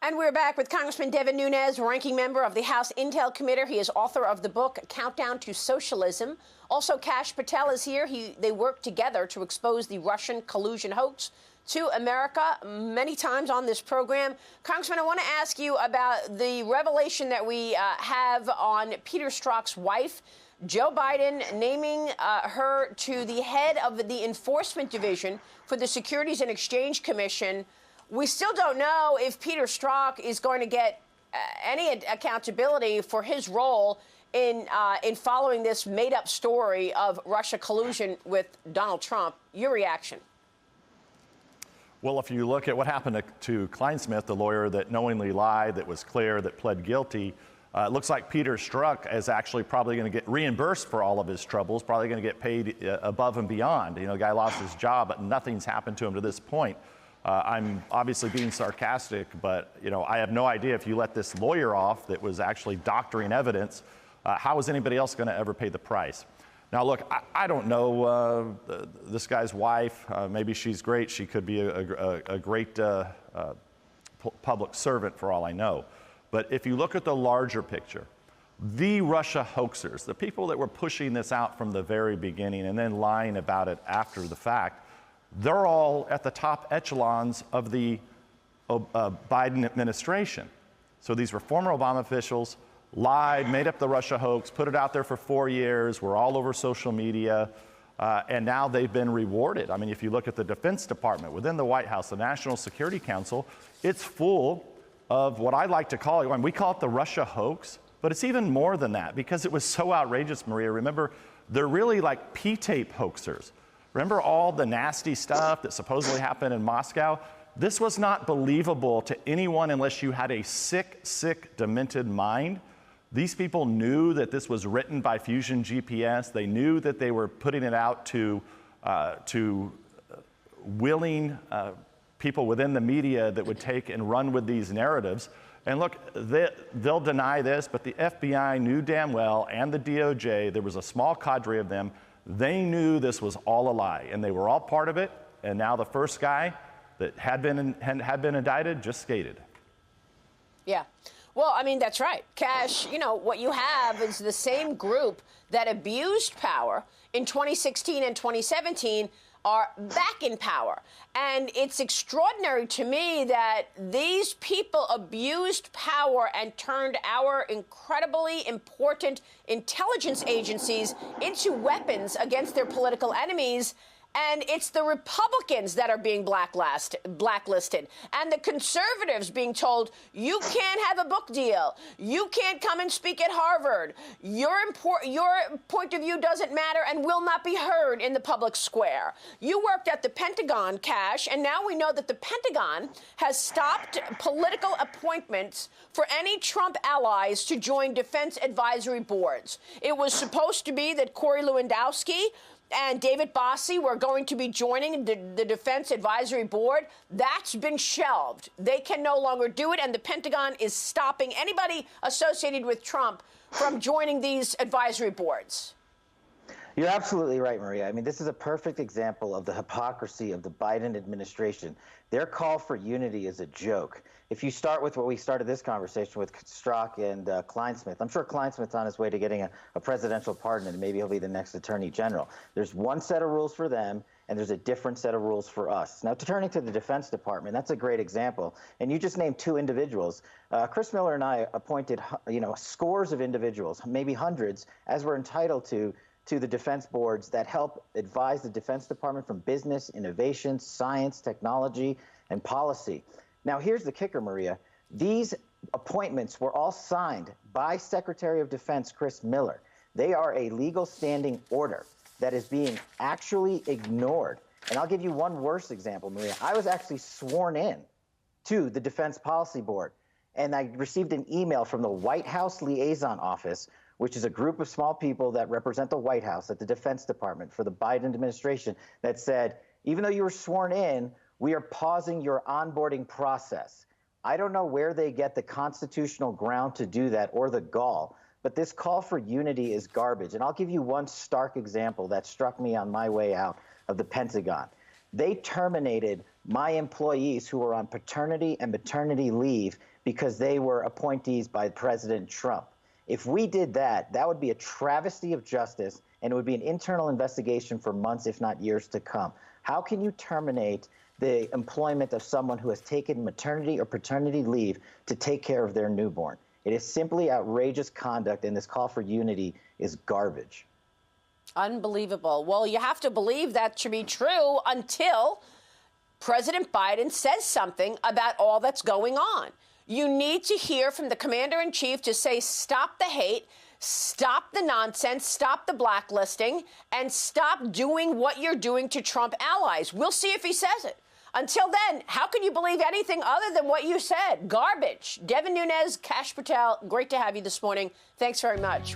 And we're back with Congressman Devin Nunes, ranking member of the House Intel Committee. He is author of the book, Countdown to Socialism. Also, Kash Patel is here. They work together to expose the Russian collusion hoax to America many times on this program. Congressman, I want to ask you about the revelation that we have on Peter Strzok's wife, Joe Biden, naming her to the head of the Enforcement Division for the Securities and Exchange Commission. We still don't know if Peter Strzok is going to get any accountability for his role in following this made-up story of Russia collusion with Donald Trump. Your reaction? Well, if you look at what happened to Kleinsmith, the lawyer that knowingly lied, that was clear, that pled guilty, it looks like Peter Strzok is actually probably going to get reimbursed for all of his troubles, probably going to get paid above and beyond. You know, the guy lost his job, but nothing's happened to him to this point. I'm obviously being sarcastic, but, you know, I have no idea if you let this lawyer off that was actually doctoring evidence, how is anybody else going to ever pay the price? Now, look, I don't know this guy's wife. Maybe she's great. She could be a great public servant for all I know. But if you look at the larger picture, the Russia hoaxers, the people that were pushing this out from the very beginning and then lying about it after the fact, they're all at the top echelons of the Biden administration. So these were former Obama officials, lied, made up the Russia hoax, put it out there for 4 years, were all over social media, and now they've been rewarded. I mean, if you look at the Defense Department, within the White House, the National Security Council, it's full of what I like to call it, when we call it the Russia hoax, but it's even more than that because it was so outrageous, Maria. Remember, they're really like P-tape hoaxers. Remember all the nasty stuff that supposedly happened in Moscow? This was not believable to anyone unless you had a sick, demented mind. These people knew that this was written by Fusion GPS. They knew that they were putting it out to willing people within the media that would take and run with these narratives. And look, they'll deny this, but the FBI knew damn well, and the DOJ, there was a small cadre of them, they knew this was all a lie, and they were all part of it. And now the first guy that had been indicted just skated. Yeah. Well, I mean, that's right. Kash, you know, what you have is the same group that abused power in 2016 and 2017 are back in power. And it's extraordinary to me that these people abused power and turned our incredibly important intelligence agencies into weapons against their political enemies. And it's the Republicans that are being blacklisted, and the conservatives being told, you can't have a book deal. You can't come and speak at Harvard. Your point of view doesn't matter and will not be heard in the public square. You worked at the Pentagon, Kash, and now we know that the Pentagon has stopped political appointments for any Trump allies to join defense advisory boards. It was supposed to be that Corey Lewandowski and David Bossie were going to be joining the Defense Advisory Board. That's been shelved. They can no longer do it, and the Pentagon is stopping anybody associated with Trump from joining these advisory boards. You're absolutely right, Maria. I mean, this is a perfect example of the hypocrisy of the Biden administration. Their call for unity is a joke. If you start with what we started this conversation with Strzok and Kleinsmith, I'm sure Kleinsmith's on his way to getting a presidential pardon, and maybe he'll be the next attorney general. There's one set of rules for them, and there's a different set of rules for us. Now, turning to the Defense Department, that's a great example. And you just named two individuals. Chris Miller and I appointed, scores of individuals, maybe hundreds, as we're entitled to the defense boards that help advise the Defense Department from business, innovation, science, technology, and policy. Now, here's the kicker, Maria. These appointments were all signed by Secretary of Defense Chris Miller. They are a legal standing order that is being actually ignored. And I'll give you one worse example, Maria. I was actually sworn in to the Defense Policy Board, and I received an email from the White House Liaison Office, which is a group of small people that represent the White House at the Defense Department for the Biden administration, that said, even though you were sworn in, we are pausing your onboarding process. I don't know where they get the constitutional ground to do that or the gall, but this call for unity is garbage. And I'll give you one stark example that struck me on my way out of the Pentagon. They terminated my employees who were on paternity and maternity leave because they were appointees by President Trump. If we did that, that would be a travesty of justice, and it would be an internal investigation for months, if not years to come. How can you terminate the employment of someone who has taken maternity or paternity leave to take care of their newborn? It is simply outrageous conduct, and this call for unity is garbage. Unbelievable. Well, you have to believe that to be true until President Biden says something about all that's going on. You need to hear from the commander-in-chief to say, stop the hate, stop the nonsense, stop the blacklisting, and stop doing what you're doing to Trump allies. We'll see if he says it. Until then, how can you believe anything other than what you said? Garbage. Devin Nunes, Patel, great to have you this morning. Thanks very much.